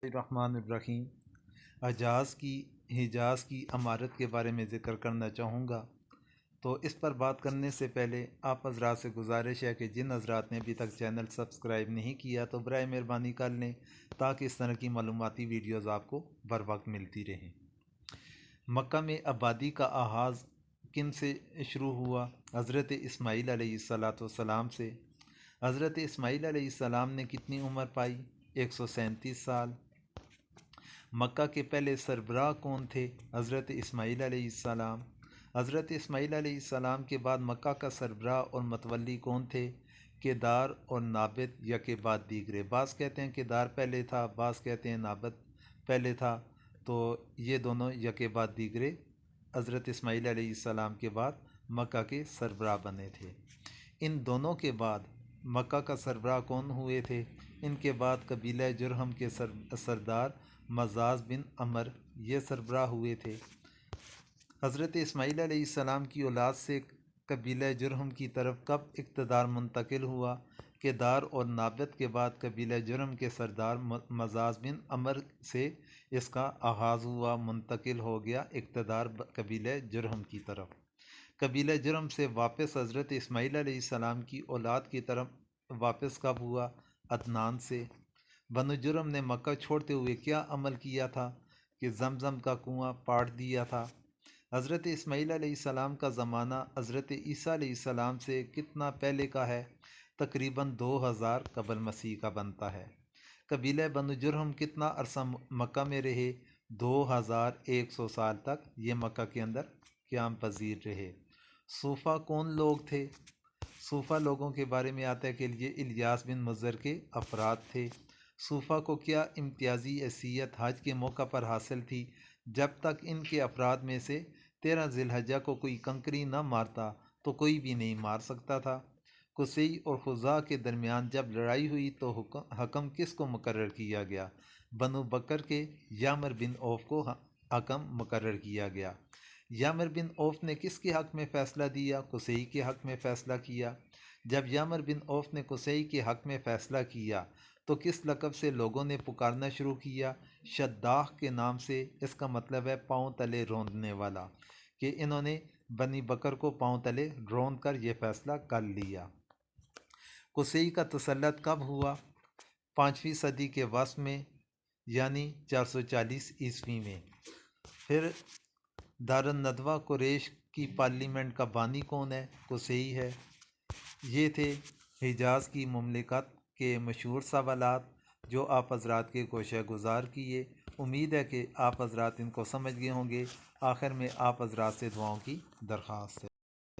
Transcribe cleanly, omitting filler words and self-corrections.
الرحمن الرحیم۔ حجاز کی عمارت کے بارے میں ذکر کرنا چاہوں گا، تو اس پر بات کرنے سے پہلے آپ حضرات سے گزارش ہے کہ جن حضرات نے ابھی تک چینل سبسکرائب نہیں کیا تو برائے مہربانی کر لیں تاکہ اس طرح کی معلوماتی ویڈیوز آپ کو بر وقت ملتی رہیں۔ مکہ میں آبادی کا آغاز کن سے شروع ہوا؟ حضرت اسماعیل علیہ السلام سے۔ حضرت اسماعیل علیہ السلام نے کتنی عمر پائی؟ 137 سال۔ مکہ کے پہلے سربراہ کون تھے؟ حضرت اسماعیل علیہ السلام۔ حضرت اسماعیل علیہ السلام کے بعد مکہ کا سربراہ اور متولی کون تھے؟ کیدار اور نابت یا کے بعد دیگرے۔ بعض کہتے ہیں کیدار پہلے تھا، بعض کہتے ہیں نابت پہلے تھا، تو یہ دونوں یا کے بعد دیگرے حضرت اسماعیل علیہ السلام کے بعد مکہ کے سربراہ بنے تھے۔ ان دونوں کے بعد مکہ کا سربراہ کون ہوئے تھے؟ ان کے بعد قبیلہ جرہم کے سردار مزاز بن عمر یہ سربراہ ہوئے تھے۔ حضرت اسماعیل علیہ السلام کی اولاد سے قبیلہ جرہم کی طرف کب اقتدار منتقل ہوا؟ کیدار اور نابت کے بعد قبیلہ جرہم کے سردار مزاز بن عمر سے اس کا آغاز ہوا، منتقل ہو گیا اقتدار قبیلہ جرہم کی طرف۔ قبیلہ جرہم سے واپس حضرت اسماعیل علیہ السلام کی اولاد کی طرف واپس کب ہوا؟ عدنان سے۔ بنو جرہم نے مکہ چھوڑتے ہوئے کیا عمل کیا تھا کہ زمزم کا کنواں پاٹ دیا تھا؟ حضرت اسماعیل علیہ السلام کا زمانہ حضرت عیسیٰ علیہ السلام سے کتنا پہلے کا ہے؟ تقریباً 2000 قبل مسیح کا بنتا ہے۔ قبیلہ بنو جرہم کتنا عرصہ مکہ میں رہے؟ 2100 سال تک یہ مکہ کے اندر قیام پذیر رہے۔ صوفہ کون لوگ تھے؟ صوفہ لوگوں کے بارے میں آتا ہے کہ یہ الیاس بن مضر کے افراد تھے۔ صوفہ کو کیا امتیازی حیثیت حج کے موقع پر حاصل تھی؟ جب تک ان کے افراد میں سے 13 ذی الحجہ کو کوئی کنکری نہ مارتا تو کوئی بھی نہیں مار سکتا تھا۔ قصی اور خزاع کے درمیان جب لڑائی ہوئی تو حکم کس کو مقرر کیا گیا؟ بنو بکر کے یامر بن عوف کو حکم مقرر کیا گیا۔ یامر بن عوف نے کس کے حق میں فیصلہ دیا؟ قصی کے حق میں فیصلہ کیا۔ جب یامر بن عوف نے قصی کے حق میں فیصلہ کیا تو کس لقب سے لوگوں نے پکارنا شروع کیا؟ شداخ کے نام سے۔ اس کا مطلب ہے پاؤں تلے روندنے والا، کہ انہوں نے بنی بکر کو پاؤں تلے روند کر یہ فیصلہ کر لیا۔ قصی کا تسلط کب ہوا؟ 5ویں صدی کے وسط میں، یعنی 440 عیسوی میں۔ پھر دارالندوہ قریش کی پارلیمنٹ کا بانی کون ہے؟ قصی ہے۔ یہ تھے حجاز کی مملکت کے مشہور سوالات جو آپ حضرات کے کوشش گزار کیے۔ امید ہے کہ آپ حضرات ان کو سمجھ گئے ہوں گے۔ آخر میں آپ حضرات سے دعاؤں کی درخواست ہے۔